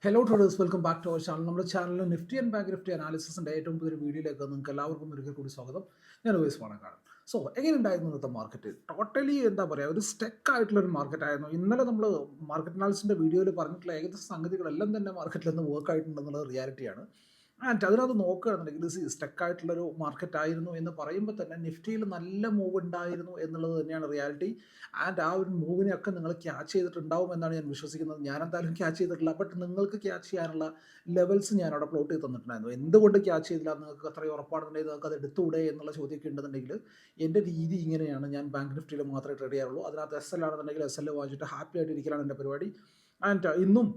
Hello traders, welcome back to our channel. നമ്മുടെ ചാനലിൽ Nifty and bank Nifty അനാലിസിസിൻ്റെ ഏറ്റവും പുതിയൊരു വീഡിയോയിലേക്ക് നിങ്ങൾക്ക് എല്ലാവർക്കും ഒരിക്കൽ കൂടി സ്വാഗതം. ഞാൻ ഉപേസ് കാണാം. സോ എങ്ങനെ ഉണ്ടായിരുന്നു ഇന്നത്തെ മാർക്കറ്റ്? ടോട്ടലി എന്താ പറയുക, ഒരു സ്റ്റെക്ക് ആയിട്ടുള്ള ഒരു മാർക്കറ്റ് ആയിരുന്നു. ഇന്നലെ നമ്മൾ മാർക്കറ്റ് അനാലിസിൻ്റെ വീഡിയോയിൽ പറഞ്ഞിട്ടുള്ള ഏകദേശ സംഗതികളെല്ലാം തന്നെ മാർക്കറ്റിൽ നിന്ന് വർക്ക് ആയിട്ടുണ്ടെന്നുള്ളത് റിയാലിറ്റിയാണ്. ആൻഡ് അതിനകത്ത് നോക്കുകയാണെന്നുണ്ടെങ്കിൽ സ്റ്റക്ക് ആയിട്ടുള്ളൊരു മാർക്കറ്റ് ആയിരുന്നു എന്ന് പറയുമ്പോൾ തന്നെ നിഫ്റ്റിയിൽ നല്ല മൂവ് ഉണ്ടായിരുന്നു എന്നുള്ളത് തന്നെയാണ് റിയാലിറ്റി. ആൻഡ് ആ ഒരു മൂവിനെയൊക്കെ നിങ്ങൾ ക്യാച്ച് ചെയ്തിട്ടുണ്ടാവും എന്നാണ് ഞാൻ വിശ്വസിക്കുന്നത്. ഞാൻ എന്തായാലും ക്യാച്ച് ചെയ്തിട്ടില്ല, ബട്ട് നിങ്ങൾക്ക് ക്യാച്ച് ചെയ്യാനുള്ള ലെവൽസ് ഞാൻ അവിടെ പ്ലോട്ട് ചെയ്ത് തന്നിട്ടുണ്ടായിരുന്നു. എന്തുകൊണ്ട് ക്യാച്ച് ചെയ്തില്ല, നിങ്ങൾക്ക് അത്രയും ഉറപ്പാണെന്നുണ്ടെങ്കിൽ നിങ്ങൾക്ക് അത് എടുത്തുകൂടെ എന്നുള്ള ചോദ്യമൊക്കെ ഉണ്ടെന്നുണ്ടെങ്കിൽ എൻ്റെ രീതി ഇങ്ങനെയാണ്. ഞാൻ ബാങ്ക് നിഫ്റ്റിയിൽ മാത്രമേ ട്രേഡ് ചെയ്യാറുള്ളൂ. അതിനകത്ത് എസ് എൽ ആണെന്നുണ്ടെങ്കിൽ എസ് എൽ വാങ്ങിച്ചിട്ട് ഹാപ്പി ആയിട്ട് ഇരിക്കലാണ് എൻ്റെ പരിപാടി. ആൻഡ് ഇന്നും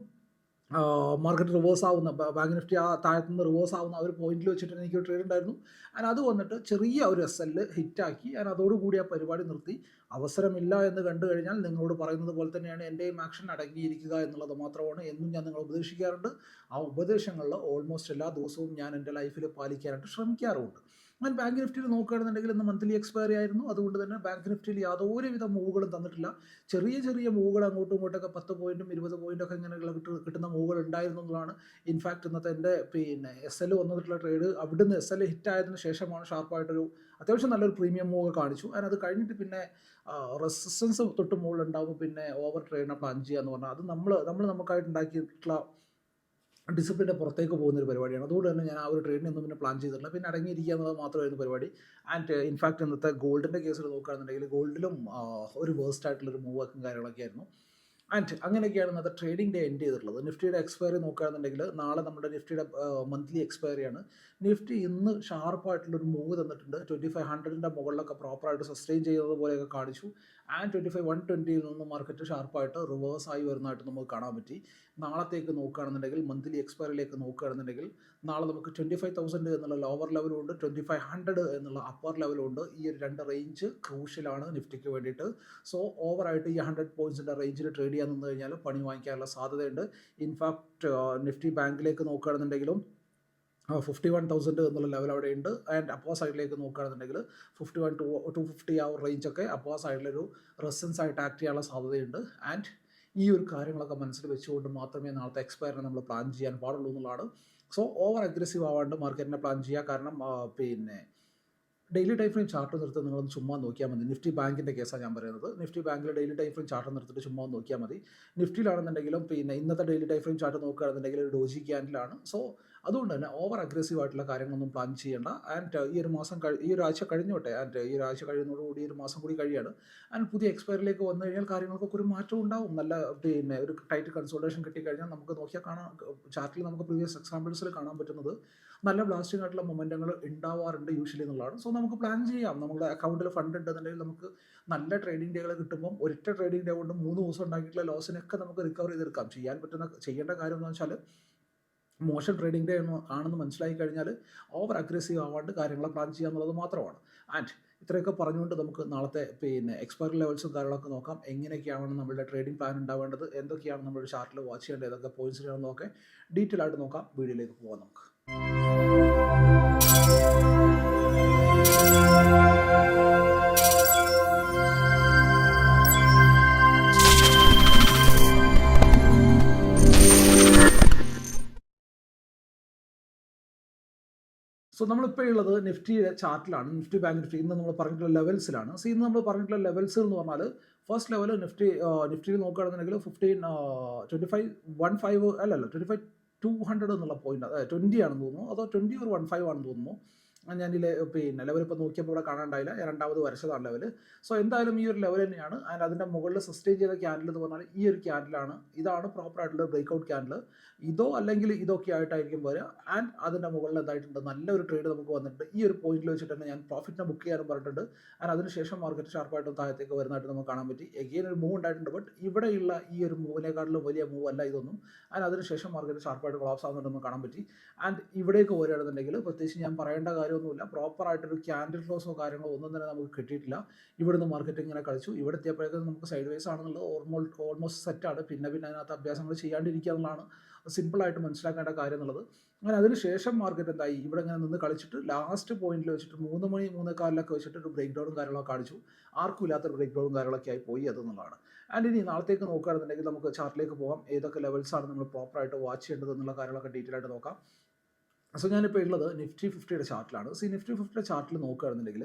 മാർക്കറ്റ് റിവേഴ്സ് ആവുന്ന, ബാങ്ക് നിഫ്റ്റി ആ താഴത്തുനിന്ന് റിവേഴ്സ് ആവുന്ന ആ ഒരു പോയിന്റിൽ വെച്ചിട്ട് എനിക്ക് ട്രേഡ് ഉണ്ടായിരുന്നു. ഞാൻ അത് വന്നിട്ട് ചെറിയ ഒരു എസ് എല്ലിൽ ഹിറ്റാക്കി ഞാൻ അതോടുകൂടി ആ പരിപാടി നിർത്തി. അവസരമില്ല എന്ന് കണ്ടു കഴിഞ്ഞാൽ നിങ്ങളോട് പറയുന്നത് പോലെ തന്നെയാണ്, എൻ്റെയും ആക്ഷൻ അടങ്ങിയിരിക്കുക എന്നുള്ളത് മാത്രമാണ് എന്നും ഞാൻ നിങ്ങളെ ഉപദേശിക്കാറുണ്ട്. ആ ഉപദേശങ്ങളിൽ ഓൾമോസ്റ്റ് എല്ലാ ദിവസവും ഞാൻ എൻ്റെ ലൈഫിൽ പാലിക്കാനായിട്ട് ശ്രമിക്കാറുമുണ്ട്. ഞാൻ ബാങ്ക് നിഫ്റ്റിയിൽ നോക്കുകയാണെന്നുണ്ടെങ്കിൽ ഇന്ന് മന്ത്ലി എക്സ്പയറി ആയിരുന്നു. അതുകൊണ്ട് തന്നെ ബാങ്ക് നിഫ്റ്റിയിൽ യാതൊരുവിധ മൂവുകളും തന്നിട്ടില്ല. ചെറിയ ചെറിയ മൂവുകൾ അങ്ങോട്ടും ഇങ്ങോട്ടൊക്കെ 10 പോയിന്റും 20 പോയിന്റൊക്കെ ഇങ്ങനെയുള്ള കിട്ടുന്ന മൂവുകൾ ഉണ്ടായിരുന്നു എന്നുള്ളതാണ്. ഇൻഫാക്ട് ഇന്നത്തെ എൻ്റെ എസ് എൽ വന്നിട്ടുള്ള ട്രേഡ് അവിടുന്ന് എസ് എൽ ഹിറ്റ് ആയതിനു ശേഷമാണ് ഷാർപ്പായിട്ടൊരു അത്യാവശ്യം നല്ലൊരു പ്രീമിയം മൂവ് കാണിച്ചു. അത് കഴിഞ്ഞിട്ട് പിന്നെ റെസിസ്റ്റൻസ് തൊട്ട് മുകളിൽ ഉണ്ടാകുമ്പോൾ പിന്നെ ഓവർ ട്രേഡിനെ പ്ലാൻ ചെയ്യുക എന്ന് പറഞ്ഞാൽ അത് നമ്മൾ നമുക്കായിട്ട് ഉണ്ടാക്കിയിട്ടുള്ള ഡിസിപ്ലിൻ്റെ പുറത്തേക്ക് പോകുന്നൊരു പരിപാടിയാണ്. അതുകൊണ്ട് തന്നെ ഞാൻ ആ ഒരു ട്രേഡിനൊന്നും പിന്നെ പ്ലാൻ ചെയ്തിട്ടില്ല. പിന്നെ അടങ്ങിയിരിക്കുക എന്നത് മാത്രമായിരുന്നു പരിപാടി. ആൻഡ് ഇൻഫാക്ട് ഇന്നത്തെ ഗോൾഡിൻ്റെ കേസിൽ നോക്കുകയാണെന്നുണ്ടെങ്കിൽ ഗോൾഡിലും ഒരു വേസ്റ്റ് ആയിട്ടുള്ളൊരു മൂവൊക്കെ കാര്യങ്ങളൊക്കെ ആയിരുന്നു. ആൻഡ് അങ്ങനെയൊക്കെയാണ് ഇന്നത്തെ ട്രേഡിംഗ് ഡേ എൻഡ് ചെയ്തിട്ടുള്ളത്. നിഫ്റ്റിയുടെ എക്സ്പയറി നോക്കുകയാണെന്നുണ്ടെങ്കിൽ നാളെ നമ്മുടെ നിഫ്റ്റിയുടെ മന്ത്ലി എക്സ്പയറിയാണ്. നിഫ്റ്റി ഇന്ന് ഷാർപ്പായിട്ടുള്ളൊരു മൂവ് തന്നിട്ടുണ്ട്. 2500 മുകളിലൊക്കെ പ്രോപ്പറായിട്ട് സസ്റ്റെയിൻ ചെയ്യുന്നത് പോലെയൊക്കെ കാണിച്ചു. ആൻഡ് 25,120 നിന്ന് മാർക്കറ്റ് ഷാർപ്പായിട്ട് റിവേഴ്സ് ആയി വരുന്നതായിട്ട് നമുക്ക് കാണാൻ പറ്റി. നാളത്തേക്ക് നോക്കുകയാണെന്നുണ്ടെങ്കിൽ മന്ത്ലി എക്സ്പയറിലേക്ക് നോക്കുകയാണെന്നുണ്ടെങ്കിൽ നാളെ നമുക്ക് 25,000 എന്നുള്ള ലോവർ ലെവലും ഉണ്ട്, 2500 എന്നുള്ള അപ്പർ ലെവലും ഉണ്ട്. ഈ ഒരു രണ്ട് റേഞ്ച് ക്രൂഷ്യലാണ് നിഫ്റ്റിക്ക് വേണ്ടിയിട്ട്. സോ ഓവറായിട്ട് ഈ 100 പോയിൻറ്റ്സിൻ്റെ റേഞ്ചിൽ ട്രേഡ് ചെയ്യാൻ നിന്ന് കഴിഞ്ഞാൽ പണി വാങ്ങിക്കാനുള്ള സാധ്യതയുണ്ട്. ഇൻഫാക്ട് നിഫ്റ്റി ബാങ്കിലേക്ക് നോക്കുകയാണെന്നുണ്ടെങ്കിലും 51,000 എന്നുള്ള ലെവൽ അവിടെ ഉണ്ട്. ആൻഡ് അപ്പോ സൈഡിലേക്ക് നോക്കുകയാണെന്നുണ്ടെങ്കിൽ 51 to 250 ആ ഒരു റേഞ്ചൊക്കെ അപ്പോ സൈഡിലൊരു റെസിസ്റ്റൻസ് ആയിട്ട് ആക്ട് ചെയ്യാനുള്ള സാധ്യതയുണ്ട്. ആൻഡ് ഈ ഒരു കാര്യങ്ങളൊക്കെ മനസ്സിൽ വെച്ചുകൊണ്ട് മാത്രമേ നാളത്തെ എക്സ്പയറിനെ നമ്മൾ പ്ലാൻ ചെയ്യാൻ പാടുള്ളൂ എന്നുള്ളതാണ്. സോ ഓവർ അഗ്രസീവ് ആവാണ്ട് മാർക്കറ്റിനെ പ്ലാൻ ചെയ്യുക. കാരണം ഡെയിലി ടൈം ഫ്രെയിം ചാർട്ട് നിർത്തി നിങ്ങളൊന്ന് ചുമ്മാ നോക്കിയാൽ മതി. നിഫ്റ്റി ബാങ്കിൻ്റെ കേസാണ് ഞാൻ പറയുന്നത്. നിഫ്റ്റി ബാങ്കിൽ ഡെയിലി ടൈം ഫ്രെയിം ചാർട്ട് നിർത്തിയിട്ട് ചുമ്മാ നോക്കിയാൽ മതി. നിഫ്റ്റിയിലാണെന്നുണ്ടെങ്കിലും ഇന്നത്തെ ഡെയിലി ടൈം ഫ്രെയിം ചാർട്ട് നോക്കുകയാണെന്നുണ്ടെങ്കിൽ ഒരു ഡോജി ക്യാൻഡിലാണ്. സോ അതുകൊണ്ട് തന്നെ ഓവർ അഗ്രസീവ് ആയിട്ടുള്ള കാര്യങ്ങളൊന്നും പ്ലാൻ ചെയ്യേണ്ട. ആൻഡ് ഈ ഒരു ആഴ്ച കഴിഞ്ഞോട്ടെ. ആൻഡ് ഈ ഒരു ആഴ്ച കഴിയുന്നതോടുകൂടി ഒരു മാസം കൂടി കഴിയാണ്. ആൻഡ് പുതിയ എക്സ്പയറിലേക്ക് വന്നു കഴിഞ്ഞാൽ കാര്യങ്ങൾക്കൊക്കെ ഒരു മാറ്റം ഉണ്ടാവും. നല്ല ഒരു ടൈറ്റ് കൺസോൾട്ടേഷൻ കിട്ടിക്കഴിഞ്ഞാൽ നമുക്ക് നോക്കിയാൽ കാണാം, ചാർട്ടിൽ നമുക്ക് പ്രീവിയസ് എക്സാമ്പിൾസിൽ കാണാൻ പറ്റുന്നത് നല്ല ബ്ലാസ്റ്റിംഗ് ആയിട്ടുള്ള മൊമെൻറ്റങ്ങൾ ഉണ്ടാവാറുണ്ട് യൂഷ്വലി എന്നുള്ളതാണ്. സോ നമുക്ക് പ്ലാൻ ചെയ്യാം. നമ്മുടെ അക്കൗണ്ടിൽ ഫണ്ട് ഉണ്ടെന്നുണ്ടെങ്കിൽ നമുക്ക് നല്ല ട്രേഡിംഗ് ഡേകൾ കിട്ടുമ്പം ഒരൊറ്റ ട്രേഡിംഗ് ഡേ കൊണ്ട് 3 ദിവസം ഉണ്ടാക്കിയിട്ടുള്ള ലോസിനൊക്കെ നമുക്ക് റിക്കവർ ചെയ്തെടുക്കാം. ചെയ്യേണ്ട കാര്യം എന്ന് വെച്ചാൽ മോശം ട്രേഡിംഗ് ഡേ ആണെന്ന് മനസ്സിലാക്കി കഴിഞ്ഞാൽ ഓവർ അഗ്രസീവ് ആവാണ്ട് കാര്യങ്ങൾ പ്ലാൻ ചെയ്യുക എന്നുള്ളത് മാത്രമാണ്. ആൻഡ് ഇത്രയൊക്കെ പറഞ്ഞുകൊണ്ട് നമുക്ക് നാളത്തെ എക്സ്പയറി ലെവൽസും കാര്യങ്ങളൊക്കെ നോക്കാം. എങ്ങനെയൊക്കെയാണ് നമ്മുടെ ട്രേഡിംഗ് പ്ലാൻ ഉണ്ടാവേണ്ടത്, എന്തൊക്കെയാണ് നമ്മുടെ ചാർട്ടിൽ വാച്ച് ചെയ്യേണ്ടത്, ഏതൊക്കെ പോയിന്റ്സിലാണെന്നൊക്കെ ഡീറ്റെയിൽ ആയിട്ട് നോക്കാം. വീഡിയോയിലേക്ക് പോകാം നമുക്ക്. സോ നമ്മളിപ്പോൾ ഉള്ളത് നിഫ്റ്റിയുടെ ചാർട്ടിലാണ്. നിഫ്റ്റി ബാങ്ക് നിഫ്റ്റി ഇന്ന് നമ്മൾ പറഞ്ഞിട്ടുള്ള ലെവൽസിലാണ്. സോ ഇന്ന് നമ്മൾ പറഞ്ഞിട്ടുള്ള ലെവൽസ് എന്ന് പറഞ്ഞാൽ ഫസ്റ്റ് ലെവൽ നിഫ്റ്റിയിൽ നോക്കുകയാണെന്നുണ്ടെങ്കിൽ 25,150 അല്ലല്ലോ 25,200 എന്നുള്ള പോയിന്റ് 20 ആണെന്ന് തോന്നുന്നു, അതോ 20 or 15 ആണെന്ന് തോന്നുന്നു. ഞാനിൽ ലെവൽ ഇപ്പോൾ നോക്കിയപ്പോൾ ഇവിടെ കാണാണ്ടായില്ല, രണ്ടാമത് വരച്ചതാണ് ലെവൽ. സോ എന്തായാലും ഈ ഒരു ലെവൽ തന്നെയാണ്. ആൻഡ് അതിൻ്റെ മുകളിൽ സസ്റ്റെയിൻ ചെയ്ത ക്യാൻഡിൽ എന്ന് പറഞ്ഞാൽ ഈ ഒരു ക്യാൻഡിലാണ്. ഇതാണ് പ്രോപ്പറായിട്ടുള്ള ബ്രേക്ക്ഔട്ട് ക്യാൻഡിൽ. ഇതോ അല്ലെങ്കിൽ ഇതൊക്കെ ആയിട്ടായിരിക്കും വരിക. ആൻഡ് അതിൻ്റെ മുകളിൽ എന്തായിട്ടുണ്ട്, നല്ലൊരു ട്രേഡ് നമുക്ക് വന്നിട്ടുണ്ട്. ഈ ഒരു പോയിന്റിൽ വെച്ചിട്ട് തന്നെ ഞാൻ പ്രോഫിറ്റിനെ ബുക്ക് ചെയ്യാനും പറഞ്ഞിട്ടുണ്ട്. ആൻഡ് അതിനുശേഷം മാർക്കറ്റ് ഷാർപ്പായിട്ടും താഴത്തേക്ക് വരുന്നതായിട്ട് നമുക്ക് കാണാൻ പറ്റി. എഗെയിൻ ഒരു മൂവ് ഉണ്ടായിട്ടുണ്ട്, ബട്ട് ഇവിടെയുള്ള ഈ ഒരു മൂവിനെക്കാട്ടിലും വലിയ മൂവ് അല്ല ഇതൊന്നും. ആൻഡ് അതിനുശേഷം മാർക്കറ്റ് ഷാർപ്പായിട്ട് കൊളാപ്സ് ആവുന്നുണ്ടെന്ന് കാണാൻ പറ്റി. ആൻഡ് ഇവിടേക്ക് വരികയാണെന്നുണ്ടെങ്കിൽ പ്രത്യേകിച്ച് ഞാൻ പറയേണ്ട കാര്യമൊന്നുമില്ല. പ്രോപ്പറായിട്ടൊരു ക്യാൻഡിൽ ക്ലോസോ കാര്യങ്ങളോ ഒന്നും തന്നെ നമുക്ക് കിട്ടിയിട്ടില്ല. ഇവിടുന്ന് മാർക്കറ്റ് ഇങ്ങനെ കളിച്ചു. ഇവിടെ എത്തിയപ്പോഴേക്കും നമുക്ക് സൈഡ് വേസ് ആണെന്നുള്ളത് ഓൾമോസ്റ്റ് സെറ്റാണ്. പിന്നെ അതിനകത്ത് അഭ്യാസങ്ങൾ ചെയ്യാണ്ടിരിക്കുക എന്നുള്ളതാണ് സിമ്പിളായിട്ട് മനസ്സിലാക്കേണ്ട കാര്യം എന്നുള്ളത്. അങ്ങനെ അതിനുശേഷം മാർക്കറ്റ് എന്തായി, ഇവിടെ ഇങ്ങനെ നിന്ന് കളിച്ചിട്ട് ലാസ്റ്റ് പോയിന്റിൽ വെച്ചിട്ട് 3 മണി 3:15 വെച്ചിട്ട് ഒരു ബ്രേക്ക് ഡൗണും കാര്യങ്ങളൊക്കെ കാണിച്ചു. ആർക്കും ഇല്ലാത്തൊരു ബ്രേക്ക് ഡൗണും കാര്യങ്ങളൊക്കെ ആയി പോയി അതെന്നുള്ളതാണ്. ആൻഡ് ഇനി നാളത്തേക്ക് നോക്കുകയാണെന്നുണ്ടെങ്കിൽ നമുക്ക് ചാർട്ടിലേക്ക് പോകാം. ഏതൊക്കെ ലെവൽസാണ് നമ്മൾ പ്രോപ്പറായിട്ട് വാച്ച് ചെയ്യേണ്ടത് എന്നുള്ള കാര്യങ്ങളൊക്കെ ഡീറ്റെയിൽ ആയിട്ട് നോക്കാം. സോ ഞാനിപ്പോൾ ഉള്ളത് നിഫ്റ്റി 50യുടെ ചാർട്ടിലാണ്. നിഫ്റ്റി 50യുടെ ചാർട്ടിൽ നോക്കുകയാണെന്നുണ്ടെങ്കിൽ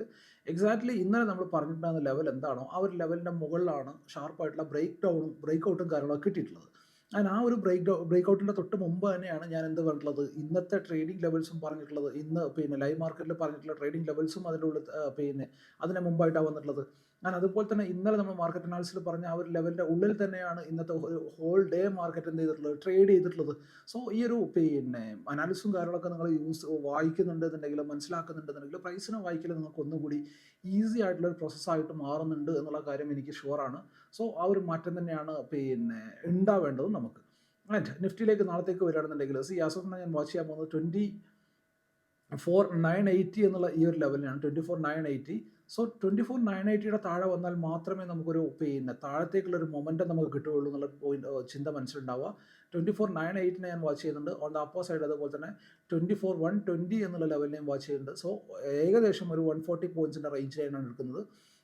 എക്സാക്ട്ലി ഇന്നലെ നമ്മൾ പറഞ്ഞിട്ടുണ്ടായിരുന്ന ലെവൽ എന്താണോ ആ ഒരു ലെവലിൻ്റെ മുകളിലാണ് ഷാർപ്പായിട്ടുള്ള ബ്രേക്ക് ഔട്ടും കാര്യങ്ങളൊക്കെ കിട്ടിയിട്ടുള്ളത്. ആൻഡ് ആ ഒരു ബ്രേക്ക് ഔട്ടിൻ്റെ തൊട്ട് മുമ്പ് തന്നെയാണ് ഞാൻ എന്ത് പറഞ്ഞിട്ടുള്ളത്, ഇന്നത്തെ ട്രേഡിംഗ് ലെവൽസും പറഞ്ഞിട്ടുള്ളത്. ഇന്ന് ലൈവ് മാർക്കറ്റിൽ പറഞ്ഞിട്ടുള്ള ട്രേഡിംഗ് ലെവൽസും അതിൻ്റെ ഉള്ളിൽ അതിന് മുമ്പായിട്ടാണ് വന്നിട്ടുള്ളത്. ഞാൻ അതുപോലെ തന്നെ ഇന്നലെ നമ്മൾ മാർക്കറ്റ് അനാലിസിൽ പറഞ്ഞ ആ ഒരു ലെവലിൻ്റെ ഉള്ളിൽ തന്നെയാണ് ഇന്നത്തെ ഒരു ഹോൾ ഡേ മാർക്കറ്റ് എന്ത് ചെയ്തിട്ടുള്ളത്, ട്രേഡ് ചെയ്തിട്ടുള്ളത്. സോ ഈ ഒരു അനാലിസും കാര്യങ്ങളൊക്കെ നിങ്ങൾ വായിക്കുന്നുണ്ടെന്നുണ്ടെങ്കിൽ മനസ്സിലാക്കുന്നുണ്ടെന്നുണ്ടെങ്കിൽ പ്രൈസിനെ വായിക്കൽ നിങ്ങൾക്ക് ഒന്നുകൂടി ഈസി ആയിട്ടുള്ള ഒരു പ്രോസസ്സായിട്ട് മാറുന്നുണ്ട് എന്നുള്ള കാര്യം എനിക്ക് ഷുവറാണ്. സോ ആ ഒരു മാറ്റം തന്നെയാണ് ഉണ്ടാവേണ്ടതും നമുക്ക്. ആൻഡ് നിഫ്റ്റിയിലേക്ക് നാളത്തേക്ക് വരികയാണെന്നുണ്ടെങ്കിൽ ആസ് ഓഫ് ഞാൻ വാച്ച് ചെയ്യാൻ പോകുന്നത് 24,980 എന്നുള്ള ഈ ഒരു ലെവലിനാണ്. 24,980. സോ 24,980യുടെ താഴെ വന്നാൽ മാത്രമേ നമുക്കൊരു താഴത്തേക്കുള്ളൊരു മൊമെൻറ്റം നമുക്ക് കിട്ടുകയുള്ളൂ എന്നുള്ള ചിന്ത മനസ്സിലുണ്ടാവുക. 24,980 ഞാൻ വാച്ച് ചെയ്യുന്നുണ്ട്. ഓൺ ദ അപ്പർ സൈഡ് അതുപോലെ തന്നെ 24,120 എന്നുള്ള ലെവലിനെയും വാച്ച് ചെയ്യുന്നുണ്ട്. സോ ഏകദേശം ഒരു 140 പോയിൻറ്റ്സിൻ്റെ റേഞ്ചിലാണ് എടുക്കുന്നത്.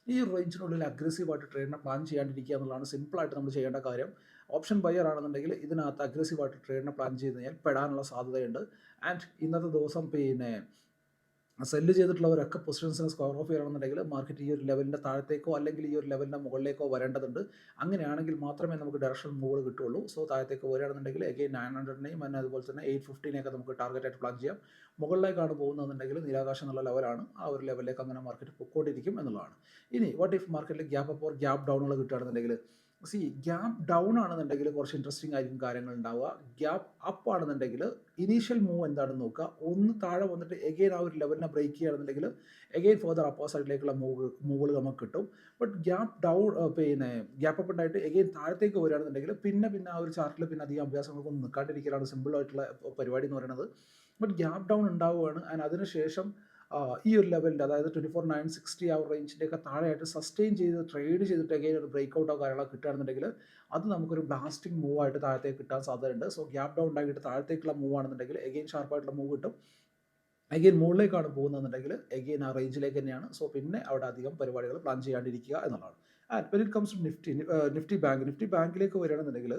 ഈ റേഞ്ചിനുള്ളിൽ അഗ്രസീവായിട്ട് ട്രേഡിനെ പ്ലാൻ ചെയ്യാണ്ടിരിക്കുക എന്നുള്ളതാണ് സിമ്പിളായിട്ട് നമ്മൾ ചെയ്യേണ്ട കാര്യം. ഓപ്ഷൻ ബയർ ആണെന്നുണ്ടെങ്കിൽ ഇതിനകത്ത് അഗ്രസീവായിട്ട് ട്രേഡിനെ പ്ലാൻ ചെയ്ത് കഴിഞ്ഞാൽ പെടാനുള്ള സാധ്യതയുണ്ട്. ആൻഡ് ഇന്നത്തെ ദിവസം സെല്ല് ചെയ്തിട്ടുള്ളവരൊക്കെ പൊസിഷൻസിന് സ്ക്വയർ ഓഫ് ചെയ്യണമെന്നുണ്ടെങ്കിൽ മാർക്കറ്റ് ഈ ഒരു ലെവലിൻ്റെ താഴത്തേക്കോ അല്ലെങ്കിൽ ഈ ഒരു ലെവലിൻ്റെ മുകളിലേക്കോ വരേണ്ടതുണ്ട്. അങ്ങനെയാണെങ്കിൽ മാത്രമേ നമുക്ക് ഡയറക്ഷൻ മൂവ് കിട്ടുള്ളൂ. സോ താഴത്തേക്ക് വരികയാണെന്നുണ്ടെങ്കിൽ അഗെയിൻ 900നെയും അതുപോലെ തന്നെ 850നെയൊക്കെ നമുക്ക് ടാർഗറ്റായിട്ട് പ്ലാൻ ചെയ്യാം. മുകളിലേക്കാണ് പോകുന്നതെന്നുണ്ടെങ്കിൽ നീലാകാശം എന്നുള്ള ലെവലാണ്. ആ ഒരു ലെവലിലേക്ക് അങ്ങനെ മാർക്കറ്റ് പൊക്കോണ്ടിരിക്കും എന്നുള്ളതാണ്. ഇനി വാട്ട് ഇഫ് മാർക്കറ്റിൽ ഗ്യാപ്പ് അപ്പ് ഓർ ഗ്യാപ്പ് ഡൗണുകൾ കിട്ടുകയാണെന്നുണ്ടെങ്കിൽ ഗ്യാപ്പ് ഡൗൺ ആണെന്നുണ്ടെങ്കിൽ കുറച്ച് ഇൻട്രസ്റ്റിംഗ് ആയിരിക്കും കാര്യങ്ങൾ ഉണ്ടാവുക. ഗ്യാപ്പ് അപ്പ് ആണെന്നുണ്ടെങ്കിൽ ഇനീഷ്യൽ മൂവ് എന്താണെന്ന് നോക്കുക. ഒന്ന് താഴെ വന്നിട്ട് എഗെയിൻ ആ ഒരു ലെവലിനെ ബ്രേക്ക് ചെയ്യുകയാണെന്നുണ്ടെങ്കിൽ എഗെയിൻ ഫർദർ അപ്പർ സൈഡിലേക്കുള്ള മൂവുകൾ നമുക്ക് കിട്ടും. But gap down gap up ഉണ്ടായിട്ട് എഗെയിൻ താഴത്തേക്ക് വരികയാണെന്നുണ്ടെങ്കിൽ പിന്നെ ആ ഒരു ചാർട്ടിൽ പിന്നെ അധികം അഭ്യാസങ്ങൾക്കൊന്നും നിൽക്കാണ്ടിരിക്കലാണ് സിമ്പിളായിട്ടുള്ള പരിപാടി എന്ന് പറയുന്നത്. ബട്ട് ഗ്യാപ്പ് ഡൗൺ ഉണ്ടാവുകയാണ്. ആൻഡ് അതിനുശേഷം ഈ ഒരു ലെവലിൻ്റെ അതായത് 24,960 ആ ഒരു റേഞ്ചിൻ്റെയൊക്കെ താഴെയായിട്ട് സസ്റ്റെയിൻ ചെയ്ത് ട്രേഡ് ചെയ്തിട്ട് അഗെയിൻ ഒരു ബ്രേക്ക് ഔട്ടോ കാര്യങ്ങളോ കിട്ടുകയാണെന്നുണ്ടെങ്കിൽ അത് നമുക്കൊരു ബ്ലാസ്റ്റിംഗ് മൂവായിട്ട് താഴത്തേക്ക് കിട്ടാൻ സാധ്യതയുണ്ട്. സോ ഗ്യാപ്പ് ഡൗൺ ഉണ്ടാക്കിയിട്ട് താഴത്തേക്കുള്ള മൂവ് ആണെന്നുണ്ടെങ്കിൽ എഗെയിൻ ഷാർപ്പായിട്ടുള്ള മൂവ് കിട്ടും. അഗെയിൻ മുകളിലേക്കാണ് പോകുന്നതെന്നുണ്ടെങ്കിൽ എഗെയിൻ ആ റേഞ്ചിലേക്ക് തന്നെയാണ്. സോ പിന്നെ അവിടെ അധികം പരിപാടികൾ പ്ലാൻ ചെയ്യാണ്ടിരിക്കുക എന്നുള്ളതാണ്. And when it comes to Nifty ബാങ്കിലേക്ക് വരികയാണെന്നുണ്ടെങ്കിൽ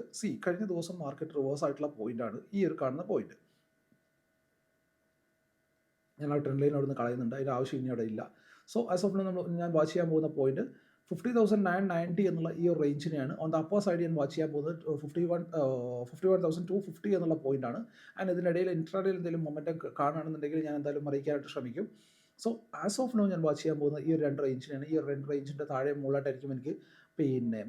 കഴിഞ്ഞ ദിവസം മാർക്കറ്റ് റിവേഴ്സ് ആയിട്ടുള്ള പോയിന്റാണ് ഈ ഒരു കാണുന്ന പോയിന്റ്. ഞാൻ ആ ട്രെൻഡ് ലൈൻ അവിടെ നിന്ന് കളയുന്നുണ്ട്, അതിൻ്റെ ആവശ്യം ഇനി അവിടെ ഇല്ല. സോ ആസ് ഓഫ് ഞാൻ വാച്ച് ചെയ്യാൻ പോകുന്ന പോയിന്റ് 50,990 എന്നുള്ള ഈ ഒരു റേഞ്ചിനെയാണ്. ഓൺ ദ അപ്പർ സൈഡ് ഞാൻ വാച്ച് ചെയ്യാൻ പോകുന്നത് 51,250 എന്നുള്ള പോയിന്റാണ്. ആൻഡ് ഇതിനിടയിൽ ഇൻട്രാഡേയിൽ എന്തെങ്കിലും മൊമെൻറ്റം കാണുകയാണെന്നുണ്ടെങ്കിൽ ഞാൻ എന്തായാലും അറിയിക്കാനായിട്ട് ശ്രമിക്കും. സോ ആസ് ഓഫ് നോ ഞാൻ വാച്ച് ചെയ്യാൻ പോകുന്നത് ഈ ഒരു 2 റേഞ്ചിനെയാണ്. ഈ ഒരു 2 റേഞ്ചിൻ്റെ താഴെ മുകളിലായിട്ടായിരിക്കും എനിക്ക്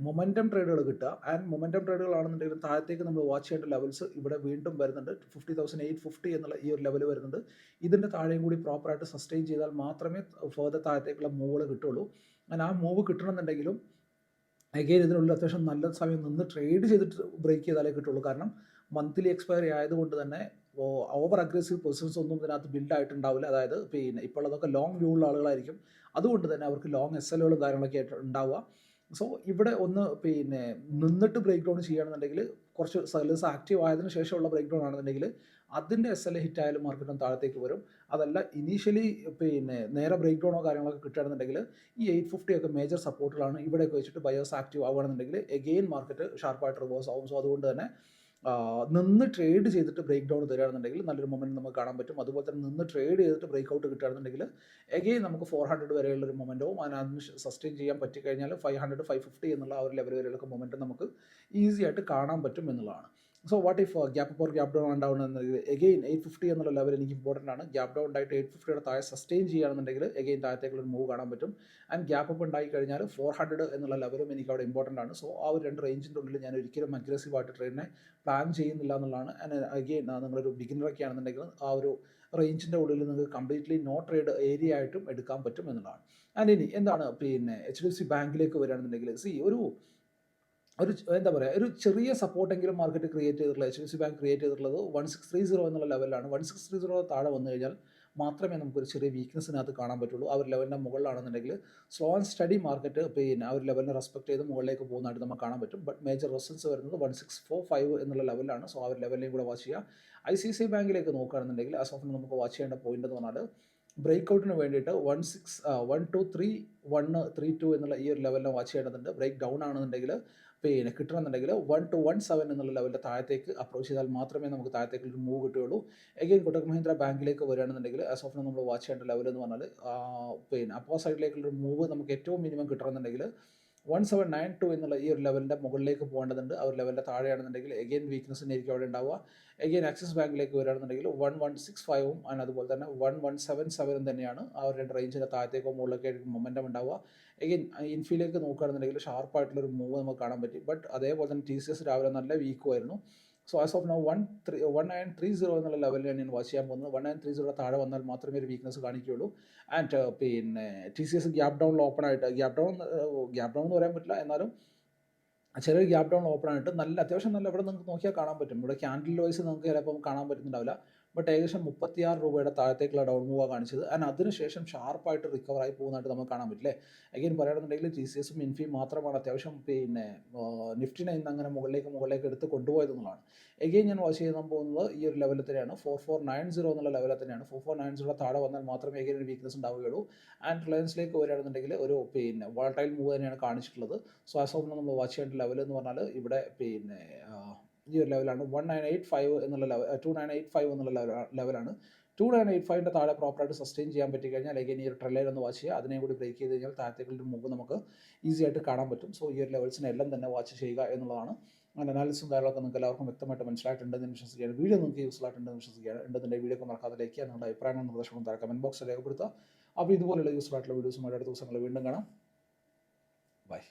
മൊമെൻറ്റം ട്രേഡുകൾ കിട്ടുക. ആൻഡ് മൊമെൻറ്റം ട്രേഡുകളാണെന്നുണ്ടെങ്കിൽ താഴത്തേക്ക് നമ്മൾ വാച്ച് ചെയ്യേണ്ട ലെവൽസ് ഇവിടെ വീണ്ടും വരുന്നുണ്ട്. 50,850 എന്നുള്ള ഈ ഒരു ലെവൽ വരുന്നുണ്ട്. ഇതിൻ്റെ താഴെയും കൂടി പ്രോപ്പറായിട്ട് സസ്റ്റെയിൻ ചെയ്താൽ മാത്രമേ ഫർദർ താഴത്തേക്കുള്ള മൂവുകൾ കിട്ടുള്ളൂ. ആ മൂവ് കിട്ടണമെന്നുണ്ടെങ്കിലും അഗെയിൻ ഇതിനുള്ളിൽ അത്യാവശ്യം നല്ല സമയം നിന്ന് ട്രേഡ് ചെയ്തിട്ട് ബ്രേക്ക് ചെയ്താലേ കിട്ടുള്ളൂ. കാരണം മന്ത്ലി എക്സ്പയറി ആയതുകൊണ്ട് തന്നെ ഓവർ അഗ്രസീവ് പൊസിഷൻസ് ഒന്നും ഇതിനകത്ത് ബിൽഡ് ആയിട്ടുണ്ടാവില്ല. അതായത് ഇപ്പോൾ അതൊക്കെ ലോങ് വ്യൂ ഉള്ള ആളുകളായിരിക്കും. അതുകൊണ്ട് തന്നെ അവർക്ക് ലോങ് SLകളും കാര്യങ്ങളൊക്കെ ആയിട്ട് ഉണ്ടാവുക. സോ ഇവിടെ ഒന്ന് നിന്നിട്ട് ബ്രേക്ക് ഡൗൺ ചെയ്യുകയാണെന്നുണ്ടെങ്കിൽ കുറച്ച് സെല്ലേഴ്സ് ആക്റ്റീവ് ആയതിനു ശേഷമുള്ള ബ്രേക്ക് ഡൗൺ ആണെന്നുണ്ടെങ്കിൽ അതിൻ്റെ SLA ഹിറ്റ് ആയാലും മാർക്കറ്റും താഴത്തേക്ക് വരും. അതല്ല ഇനീഷ്യലി നേരെ ബ്രേക്ക് ഡൗണോ കാര്യങ്ങളൊക്കെ കിട്ടുകയാണെന്നുണ്ടെങ്കിൽ ഈ 850 ഒക്കെ മേജർ സപ്പോർട്ടുകളാണ്. ഇവിടെയൊക്കെ വെച്ചിട്ട് ബയേഴ്സ് ആക്റ്റീവ് ആവുകയാണെന്നുണ്ടെങ്കിൽ എഗെയിൻ മാർക്കറ്റ് ഷാർപ്പായിട്ട് റിവേഴ്സ് ആവും. സോ അതുകൊണ്ട് തന്നെ നിന്ന് ട്രേഡ് ചെയ്തിട്ട് ബ്രേക്ക് ഡൗൺ തരികയാണെന്നുണ്ടെങ്കിൽ നല്ലൊരു മൊമെൻറ്റ് നമുക്ക് കാണാൻ പറ്റും. അതുപോലെ തന്നെ നിന്ന് ട്രേഡ് ചെയ്തിട്ട് ബ്രേക്ക് ഔട്ട് കിട്ടുകയാണെന്നുണ്ടെങ്കിൽ എഗെയിൻ നമുക്ക് 400 വരെയുള്ളൊരു മൊമെൻറ്റവും അതിന് സസ്റ്റെയിൻ ചെയ്യാൻ പറ്റിക്കഴിഞ്ഞാൽ 500, 550 എന്നുള്ള ആ ഒരു ലെവൽ വരെയുള്ള മൊമെൻറ്റം നമുക്ക് ഈസി ആയിട്ട് കാണാൻ പറ്റും എന്നുള്ളതാണ്. So what if gap up or gap down ഉണ്ടാവുകയാണെന്നുണ്ടെങ്കിൽ എഗെയിൻ 850 എന്നുള്ള ലെവൽ എനിക്ക് ഇമ്പോർട്ടൻ്റ് ആണ്. ഗ്യാപ്പ് ഡൗൺ ഉണ്ടായിട്ട് 850യുടെ താഴെ സസ്റ്റെയിൻ ചെയ്യുകയാണെന്നുണ്ടെങ്കിൽ എഗെയിൻ താഴത്തേക്കുള്ളൊരു മൂവ് കാണാൻ പറ്റും. ആൻഡ് ഗ്യാപ്പ് അപ്പ് ഉണ്ടായി കഴിഞ്ഞാൽ 400 എന്നുള്ള ലെവലും എനിക്ക് അവിടെ ഇമ്പോർട്ടൻ്റ് ആണ്. സോ ആ ഒരു 2 റേഞ്ചിൻ്റെ ഉള്ളിൽ ഞാൻ ഒരിക്കലും അഗ്രസീവായിട്ട് ട്രേഡിനെ പ്ലാൻ ചെയ്യുന്നില്ല എന്നുള്ളതാണ്. ആൻഡ് അഗെയിൻ നിങ്ങളൊരു ബിഗിനറൊക്കെ ആണെന്നുണ്ടെങ്കിൽ ആ ഒരു റേഞ്ചിൻ്റെ ഉള്ളിൽ നിങ്ങൾക്ക് കംപ്ലീറ്റ്ലി നോ ട്രേഡ് ഏരിയ ആയിട്ടും എടുക്കാൻ പറ്റും എന്നുള്ളതാണ്. ആൻഡ് ഇനി എന്താണ് HDFC ബാങ്കിലേക്ക് വരികയാണെന്നുണ്ടെങ്കിൽ ഒരു എന്താ പറയുക, ഒരു ചെറിയ സപ്പോർട്ടെങ്കിലും മാർക്കറ്റ് ക്രിയേറ്റ് ചെയ്തിട്ടുള്ളത് HDFC ബാങ്ക് ക്രിയേറ്റ് ചെയ്തിട്ടുള്ളത് 1630 എന്നുള്ള ലെവലാണ്. 1630 താഴെ വന്നു കഴിഞ്ഞാൽ മാത്രമേ നമുക്കൊരു ചെറിയ വീക്ക്നെസ്സിനകത്ത് കാണാൻ പറ്റുള്ളൂ. ആ ഒരു ലെവലിൻ്റെ മുകളിലാണെന്നുണ്ടെങ്കിൽ സ്ലോ ആൻഡ് സ്റ്റഡി മാർക്കറ്റ് ആ ഒരു ലെവലിനെ റെസ്പെക്ട് ചെയ്ത് മുകളിലേക്ക് പോകുന്നതായിട്ട് നമുക്ക് കാണാൻ പറ്റും. ബട്ട് മേജർ റെസിസ്റ്റൻസ് വരുന്നത് 1645 എന്നുള്ള ലെവലിലാണ്. സോ ആ ഒരു ലെവലിനെയും കൂടെ വാച്ച് ചെയ്യുക. ICICI ബാങ്കിലേക്ക് നോക്കുകയാണെന്നുണ്ടെങ്കിൽ ആസ് ഓഫ് നമുക്ക് വാച്ച് ചെയ്യേണ്ട പോയിന്റ് എന്ന് പറഞ്ഞാൽ ബ്രേക്ക് ഔട്ടിന് വേണ്ടിയിട്ട് 123 132 എന്നുള്ള ഈ ഒരു ലെവലിനെ വാച്ച് ചെയ്യേണ്ടതുണ്ട്. ബ്രേക്ക് ഡൗൺ ആണെന്നുണ്ടെങ്കിൽ പിന്നെ കിട്ടണമെന്നുണ്ടെങ്കിൽ 1 to 1.7 എന്നുള്ള ലെവലിൻ്റെ താഴത്തേക്ക് അപ്രോച്ച് ചെയ്താൽ മാത്രമേ നമുക്ക് താഴത്തേക്ക് ഒരു മൂവ് കിട്ടുകയുള്ളൂ. എഗെയിൻ കൊട്ടക് മഹീന്ദ്ര ബാങ്കിലേക്ക് വരികയാണെന്നുണ്ടെങ്കിൽ ആസ് ഓഫ് നമ്മൾ വാച്ച് ചെയ്യേണ്ട ലെവൽ എന്ന് പറഞ്ഞാൽ പിന്നെ അപ്പോ സൈഡിലേക്കുള്ളൊരു മൂവ് നമുക്ക് ഏറ്റവും മിനിമം കിട്ടണമെന്നുണ്ടെങ്കിൽ 1792 എന്നുള്ള ഈ ഒരു ലെവലിൻ്റെ മുകളിലേക്ക് പോകേണ്ടതുണ്ട്. ആ ഒരു ലെവലിൻ്റെ താഴെയാണെന്നുണ്ടെങ്കിൽ എഗെയിൻ വീക്ക്നെസ് തന്നെയായിരിക്കും അവിടെ ഉണ്ടാവുക. എഗെയിൻ ആക്സിസ് ബാങ്കിലേക്ക് വരികയാണെന്നുണ്ടെങ്കിൽ 1165ഉം അതുപോലെ തന്നെ 1177 തന്നെയാണ് ആ ഒരു രണ്ട് റേഞ്ചിൻ്റെ താഴത്തേക്കോ മുകളിലൊക്കെ ആയിരിക്കും മൊമെൻറ്റം ഉണ്ടാവുക. എഗെയിൻ ഇൻഫിലേക്ക് നോക്കുകയാണെന്നുണ്ടെങ്കിൽ ഷാർപ്പായിട്ടുള്ളൊരു മൂവ് നമുക്ക് കാണാൻ പറ്റി. ബട്ട് അതേപോലെ തന്നെ TCS രാവിലെ നല്ല വീക്കുമായിരുന്നു. സോ ആസ് ഓഫ് നൗ 1930 എന്നുള്ള ലെവലിലാണ് ഞാൻ വാച്ച് ചെയ്യാൻ പോകുന്നത്. 1930 താഴെ വന്നാൽ മാത്രമേ ഒരു വീക്ക്നെസ് കാണിക്കുകയുള്ളൂ. ആൻഡ് പിന്നെ TCS ഗ്യാപ് ഡൗണിൽ ഓപ്പൺ ആയിട്ട് ഗ്യാപ് ഡൗൺ എന്ന് പറയാൻ പറ്റില്ല, എന്നാലും ചെറിയൊരു ഗ്യാപ് ഡൗൺ ഓപ്പൺ ആയിട്ട് നല്ല അത്യാവശ്യം നല്ല ഇവിടെ നിങ്ങൾക്ക് നോക്കിയാൽ കാണാൻ പറ്റും. ഇവിടെ ക്യാൻഡിൽ വൈസ് നിങ്ങൾക്ക് ചിലപ്പം കാണാൻ പറ്റുന്നുണ്ടാവില്ല. ബട്ട് ഏകദേശം 36 രൂപയുടെ താഴത്തേക്കുള്ള ഡൗൺ മൂവാണ് കാണിച്ചത്. ആൻഡ് അതിനുശേഷം ഷാർപ്പായിട്ട് റിക്കവർ ആയി പോകുന്നതായിട്ട് നമുക്ക് കാണാൻ പറ്റില്ലേ. അഗെയിൻ പറയുകയാണെന്നുണ്ടെങ്കിൽ TCSും ഇൻഫിയും മാത്രമാണ് അത്യാവശ്യം പിന്നെ നിഫ്റ്റിനെ ഇന്ന് അങ്ങനെ മുകളിലേക്ക് എടുത്ത് കൊണ്ടുപോയതെന്നുള്ളതാണ്. എഗെയിൻ ഞാൻ വാച്ച് ചെയ്യാൻ പോകുന്നത് ഈ ഒരു ലെവലിൽ തന്നെയാണ്, 4490 എന്നുള്ള ലെവലിൽ തന്നെയാണ്. 4490 താഴെ വന്നാൽ മാത്രമേ എഗെയിൻ ഒരു വീക്ക്നെസ് ഉണ്ടാവുകയുള്ളൂ. ആൻഡ് റിലയൻസിലേക്ക് വരികയാണെന്നുണ്ടെങ്കിൽ ഒരു പിന്നെ വോളറ്റൈൽ മൂവ് തന്നെയാണ് കാണിച്ചിട്ടുള്ളത്. സോ ആസ് ഓഫ് നമ്മൾ വാച്ച് ചെയ്യേണ്ട ലെവൽ എന്ന് പറഞ്ഞാൽ ഇവിടെ പിന്നെ ഈ ഒരു ലെവലാണ് 1985 എന്നുള്ള ലെവൽ 2985 എന്നുള്ള ലെവലാണ്. 2985ൻ്റെ താഴെ പ്രോപ്പറായിട്ട് സസ്റ്റെയിൻ ചെയ്യാൻ പറ്റി കഴിഞ്ഞാൽ അല്ലെങ്കിൽ ഈ ഒരു ട്രെൻഡ് ഒന്ന് വാച്ച് ചെയ്യുക. അതിനെ കൂടി ബ്രേക്ക് ചെയ്ത് കഴിഞ്ഞാൽ താഴത്തേക്കുള്ള മൂവ് നമുക്ക് ഈസി ആയിട്ട് കാണാൻ പറ്റും. സോ ഈ ഒരു ലെവൽസിനെ എല്ലാം തന്നെ വാച്ച് ചെയ്യുക എന്നുള്ളതാണ്. അങ്ങനെ അനാലിസും കാര്യങ്ങളൊക്കെ നിങ്ങൾക്ക് എല്ലാവർക്കും വ്യക്തമായിട്ട് മനസ്സിലായിട്ടുണ്ടെന്ന് വിശ്വസിക്കുകയാണ്. വീഡിയോ നിങ്ങൾക്ക് യൂസ്ഫുൾ ആയിട്ടുണ്ടെന്ന് വിശ്വസിക്കുകയാണ്. ഉണ്ടെന്നുണ്ടെങ്കിൽ വീഡിയോ മറക്കാതെ ലൈക്ക് ചെയ്യുക. നിങ്ങളുടെ അഭിപ്രായങ്ങളും നിർദ്ദേശങ്ങളും താഴെ കമൻറ്റ് ബോക്സിൽ രേഖപ്പെടുത്തുക. അപ്പോൾ ഇതുപോലുള്ള യൂസ്ഫുൾ ആയിട്ടുള്ള വീഡിയോസുമായിട്ട് അടുത്ത ദിവസങ്ങൾ വീണ്ടും കാണാം. ബൈ.